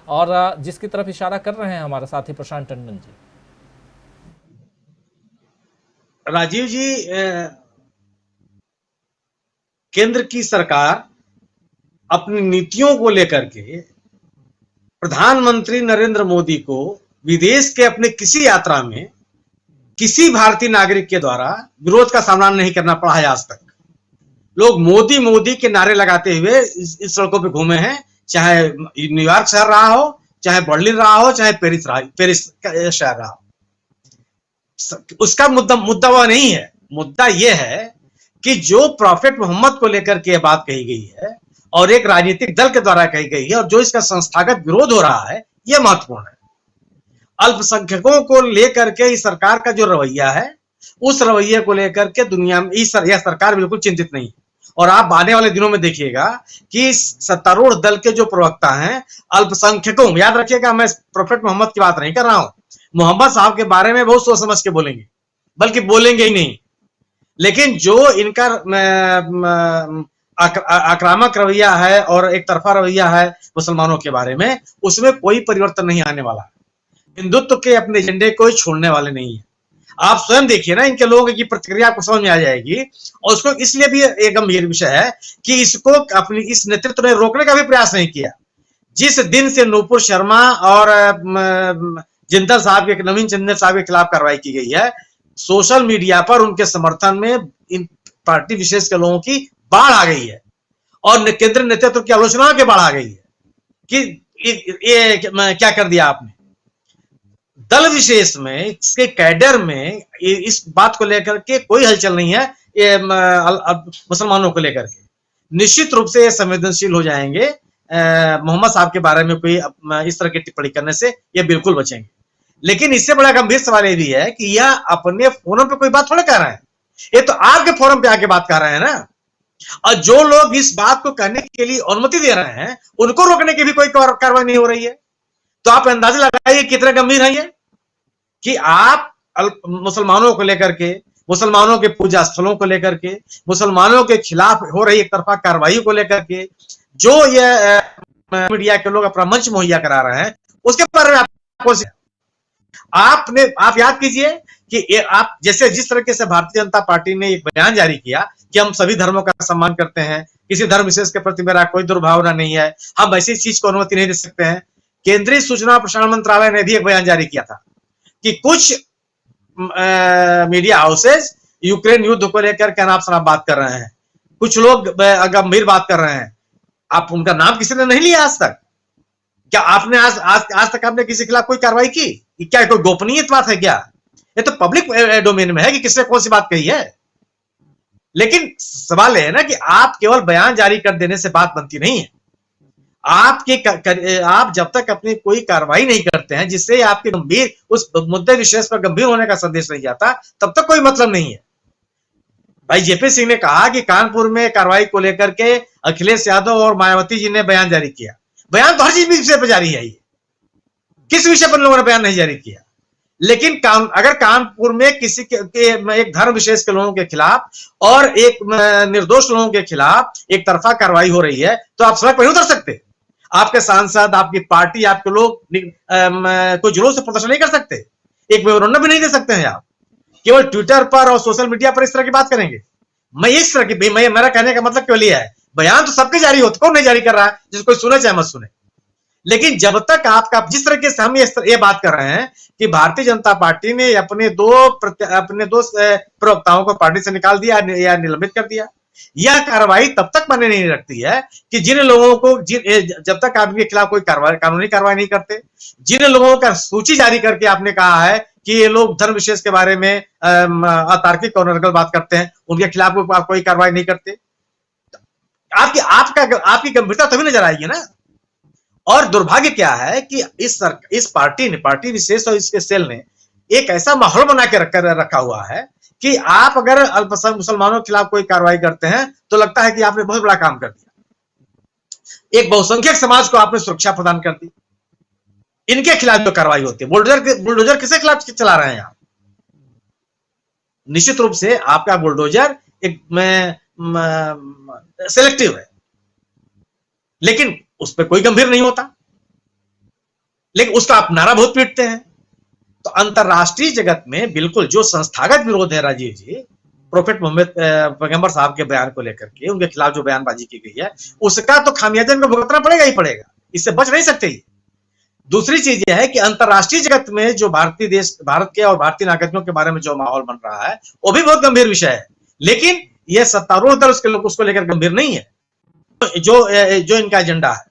और जिसकी तरफ इशारा कर रहे हैं हमारे साथी प्रशांत टंडन जी। राजीव जी, केंद्र की सरकार अपनी नीतियों को लेकर के प्रधानमंत्री नरेंद्र मोदी को विदेश के अपने किसी यात्रा में किसी भारतीय नागरिक के द्वारा विरोध का सामना नहीं करना पड़ा है आज तक। लोग मोदी मोदी के नारे लगाते हुए इस सड़कों पे घूमे हैं, चाहे न्यूयॉर्क शहर रहा हो, चाहे बर्लिन रहा हो, चाहे पेरिस शहर रहा हो। उसका मुद्दा वह नहीं है। मुद्दा यह है कि जो प्रॉफेट मोहम्मद को लेकर के बात कही गई है और एक राजनीतिक दल के द्वारा कही गई है और जो इसका संस्थागत विरोध हो रहा है, यह महत्वपूर्ण है। अल्पसंख्यकों को लेकर के इस सरकार का जो रवैया है, उस रवैये को लेकर के दुनिया में यह सरकार बिल्कुल चिंतित नहीं है। और आप आने वाले दिनों में देखिएगा कि सत्तारूढ़ दल के जो प्रवक्ता हैं, अल्पसंख्यकों, याद रखिएगा मैं प्रॉफेट मोहम्मद की बात नहीं कर रहा हूं, मोहम्मद साहब के बारे में बहुत सोच समझ के बोलेंगे, बल्कि बोलेंगे ही नहीं। लेकिन जो इनका आक्रामक रवैया है और एक तरफा रवैया है मुसलमानों के बारे में, उसमें कोई परिवर्तन नहीं आने वाला है। हिंदुत्व के अपने एजेंडे को छोड़ने वाले नहीं है। आप स्वयं देखिए ना, इनके लोगों की प्रतिक्रिया आपको समझ में आ जाएगी। और उसको इसलिए भी एक गंभीर विषय है कि इसको अपनी इस नेतृत्व ने रोकने का भी प्रयास नहीं किया। जिस दिन से नूपुर शर्मा और जिंदल साहब के, नवीन जिंदल साहब के खिलाफ कार्रवाई की गई है, सोशल मीडिया पर उनके समर्थन में इन पार्टी विशेष के लोगों की बाढ़ आ गई है और केंद्रीय नेतृत्व की आलोचना के बाढ़ आ गई है कि ये क्या कर दिया आपने। दल विशेष में, इसके कैडर में इस बात को लेकर के कोई हलचल नहीं है। ये मुसलमानों को लेकर के निश्चित रूप से ये संवेदनशील हो जाएंगे। मोहम्मद साहब के बारे में कोई इस तरह की टिप्पणी करने से ये बिल्कुल बचेंगे। लेकिन इससे बड़ा गंभीर सवाल ये भी है कि यह अपने फोरम पे कोई बात थोड़ा कर रहे हैं, ये तो आपके फोरम पे आके बात कर रहे हैं ना। और जो लोग इस बात को करने के लिए अनुमति दे रहे हैं, उनको रोकने की भी कोई कार्रवाई नहीं हो रही है। तो आप अंदाजा लगाइए कितना गंभीर है ये, कि आप मुसलमानों को लेकर के, मुसलमानों के पूजा स्थलों को लेकर के, मुसलमानों के खिलाफ हो रही एक तरफा कार्रवाई को लेकर के जो ये मीडिया के लोग अपना मंच मुहैया करा रहे हैं, उसके बारे में आप याद कीजिए कि आप जैसे जिस तरीके से भारतीय जनता पार्टी ने एक बयान जारी किया कि हम सभी धर्मों का सम्मान करते हैं, किसी धर्म विशेष के प्रति मेरा कोई दुर्भावना नहीं है, हम ऐसी चीज को अनुमति नहीं दे सकते हैं। केंद्रीय सूचना और प्रसारण मंत्रालय ने भी एक बयान जारी किया था कि कुछ मीडिया हाउसेज यूक्रेन युद्ध को लेकर के अनाप शनाप बात कर रहे हैं, कुछ लोग गंभीर बात कर रहे हैं। आप उनका नाम किसी ने नहीं लिया आज तक। क्या आपने आज तक आपने किसी के खिलाफ कोई कार्रवाई की? क्या कोई गोपनीय बात है क्या? ये तो पब्लिक डोमेन में है कि किसने कौन सी बात कही है। लेकिन सवाल है ना कि आप केवल बयान जारी कर देने से बात बनती नहीं है। आप जब तक अपनी कोई कार्रवाई नहीं करते हैं जिससे आपके गंभीर उस मुद्दे विशेष पर गंभीर होने का संदेश नहीं जाता, तब तक कोई मतलब नहीं है। भाई जेपी सिंह ने कहा कि कानपुर में कार्रवाई को लेकर के अखिलेश यादव और मायावती जी ने बयान जारी किया। बयान तो हर चीज विषय पर जारी है, ये किस विषय पर लोगों ने बयान नहीं जारी किया। लेकिन अगर कानपुर में किसी के एक धर्म विशेष के लोगों के खिलाफ और एक निर्दोष लोगों के खिलाफ एक तरफा कार्रवाई हो रही है, तो आप सड़क पर नहीं उतर सकते। आपके सांसद, आपकी पार्टी, आपके लोग कोई जुलूस से प्रदर्शन नहीं कर सकते, एक मेमोरेंडम भी नहीं दे सकते हैं। आप केवल ट्विटर पर और सोशल मीडिया पर इस तरह की बात करेंगे। मैं इस तरह की, मेरा कहने का मतलब केवल यह है, बयान तो सबके जारी होते, कौन नहीं जारी कर रहा है, जिसको कोई सुने चाहे मत सुने। लेकिन जब तक आपका, जिस तरीके से हम ये बात कर रहे हैं कि भारतीय जनता पार्टी ने अपने दो प्रवक्ताओं को पार्टी से निकाल दिया या निलंबित कर दिया, यह कार्रवाई तब तक मायने नहीं रखती है कि जिन लोगों को जब तक आपके खिलाफ कोई कानूनी कार्रवाई नहीं करते, जिन लोगों का सूची जारी करके आपने कहा है कि ये लोग धर्म विशेष के बारे में अतार्किक और अनर्गल बात करते हैं, उनके खिलाफ कोई कार्रवाई नहीं करते, आपकी गंभीरता तभी नजर आएगी ना। और दुर्भाग्य क्या है कि इस पार्टी विशेष और इसके सेल ने एक ऐसा माहौल बना के रखा हुआ है कि आप अगर अल्पसंख्यक मुसलमानों के खिलाफ कोई कार्रवाई करते हैं तो लगता है कि आपने बहुत बड़ा काम कर दिया। एक बहुसंख्यक समाज को आपने सुरक्षा प्रदान कर दी। इनके खिलाफ जो कार्रवाई होती है, बुलडोजर किसके खिलाफ चला रहे हैं आप? निश्चित रूप से आपका बुलडोजर एक सिलेक्टिव है, लेकिन उस पर कोई गंभीर नहीं होता। लेकिन उसका आप नारा बहुत पीटते हैं। तो अंतरराष्ट्रीय जगत में बिल्कुल जो संस्थागत विरोध है राजीव जी, प्रोफेट मोहम्मद पैगंबर साहब के बयान को लेकर के, उनके खिलाफ जो बयानबाजी की गई है, उसका तो खामियाजा इनको भुगतना पड़ेगा ही पड़ेगा, इससे बच नहीं सकते ही। दूसरी चीज यह है कि अंतरराष्ट्रीय जगत में जो भारत के और भारतीय नागरिकों के बारे में जो माहौल बन रहा है, वो भी बहुत गंभीर विषय है, लेकिन यह सत्तारूढ़ दल उसको लेकर गंभीर नहीं है, जो इनका एजेंडा है।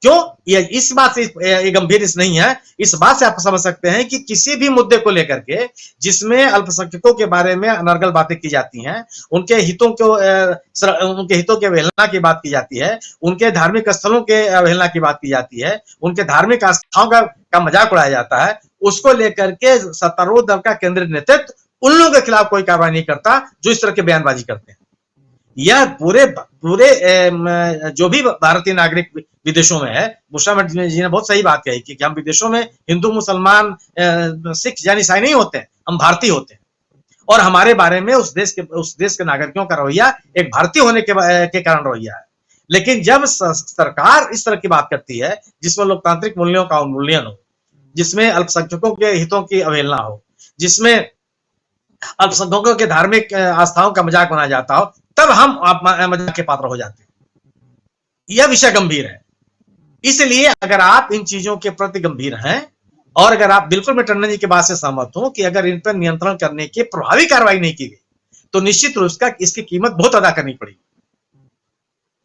क्यों? ये इस बात से ये गंभीर नहीं है, इस बात से आप समझ सकते हैं कि किसी भी मुद्दे को लेकर के जिसमें अल्पसंख्यकों के बारे में अनर्गल बातें की जाती हैं, उनके हितों की अवहेलना की बात की जाती है, उनके धार्मिक स्थलों के अवहेलना की बात की जाती है, उनके धार्मिक आस्थाओं का मजाक उड़ाया जाता है, उसको लेकर के सत्तारूढ़ दल का केंद्रीय नेतृत्व उन लोगों के खिलाफ कोई कार्रवाई नहीं करता जो इस तरह के बयानबाजी करते हैं। यह पूरे जो भी भारतीय नागरिक विदेशों में है, बुशरा जी ने बहुत सही बात कही कि हम विदेशों में हिंदू, मुसलमान, सिख यानी ईसाई नहीं होते हैं, हम भारतीय होते हैं, और हमारे बारे में उस देश के नागरिकों का रवैया एक भारतीय होने के कारण रवैया है। लेकिन जब सरकार इस तरह की बात करती है जिसमें लोकतांत्रिक मूल्यों का उन्मूलन हो, जिसमें अल्पसंख्यकों के हितों की अवहेलना हो, जिसमें अल्पसंख्यकों के धार्मिक आस्थाओं का मजाक बनाया जाता हो, तब हम मजाक के पात्र हो जाते हैं। यह विषय गंभीर है। इसलिए अगर आप इन चीजों के प्रति गंभीर हैं, और अगर आप बिल्कुल मैं टंडन जी की बात से सहमत हूं कि अगर इन पर नियंत्रण करने की प्रभावी कार्रवाई नहीं की गई, तो निश्चित रूप से इसकी कीमत बहुत अदा करनी पड़ेगी।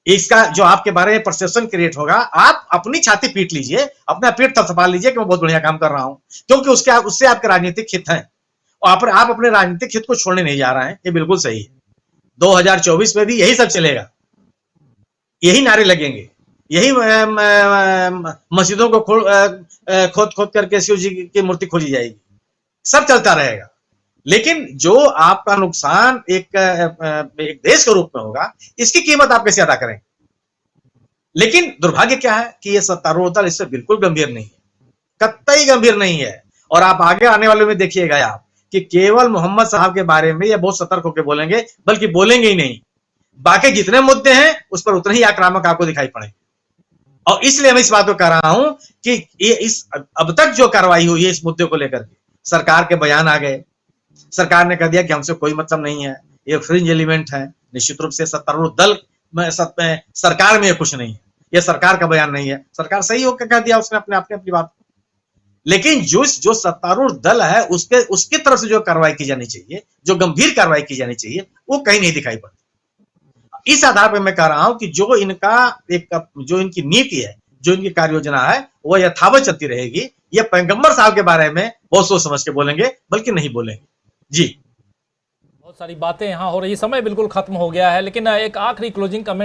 इसका जो आपके बारे में परसेप्शन क्रिएट होगा, आप अपनी छाती पीट लीजिए, अपना पेट थपथपा लीजिए कि मैं बहुत बढ़िया काम कर रहा हूं, क्योंकि उससे आपके राजनीतिक हित हैं, और आप अपने राजनीतिक हित को छोड़ने नहीं जा रहे हैं। ये बिल्कुल सही है। 2024 में भी यही सब चलेगा, यही नारे लगेंगे, यही मस्जिदों को खोद करके शिव जी की मूर्ति खोजी जाएगी, सब चलता रहेगा। लेकिन जो आपका नुकसान एक देश के रूप में होगा, इसकी कीमत आप कैसे अदा करेंगे? लेकिन दुर्भाग्य क्या है कि यह सत्तारूढ़ दल इससे बिल्कुल गंभीर नहीं है, कतई गंभीर नहीं है। और आप आगे आने वाले में देखिएगा आप कि केवल मोहम्मद साहब के बारे में ये बहुत सतर्क होकर बोलेंगे, बल्कि बोलेंगे ही नहीं, बाकी जितने मुद्दे हैं उस पर उतने ही आक्रामक आपको दिखाई पड़ेंगे। और इसलिए मैं इस बात को कह रहा हूं कि ये अब तक जो कार्रवाई हुई है इस मुद्दे को लेकर के, सरकार के बयान आ गए, सरकार ने कह दिया कि हमसे कोई मतलब नहीं है, ये फ्रिंज एलिमेंट है। निश्चित रूप से सत्तारूढ़ दल में सरकार में ये कुछ नहीं है, ये सरकार का बयान नहीं है, सरकार सही होकर कह दिया उसने अपनी बात। लेकिन जो सत्तारूढ़ दल है उसके तरफ से जो कार्रवाई की जानी चाहिए, जो गंभीर कार्रवाई की जानी चाहिए, वो कहीं नहीं दिखाई पड़ती। इस आधार पर मैं कह रहा हूं कि जो इनकी नीति है, जो इनकी कार्य योजना है, वो यथावत चलती रहेगी। ये पैगंबर साहब के बारे में बहुत सोच समझ के बोलेंगे, बल्कि नहीं बोलेंगे। जी, बहुत सारी बातें यहाँ हो रही, समय बिल्कुल खत्म हो गया है, लेकिन एक आखिरी क्लोजिंग कमेंट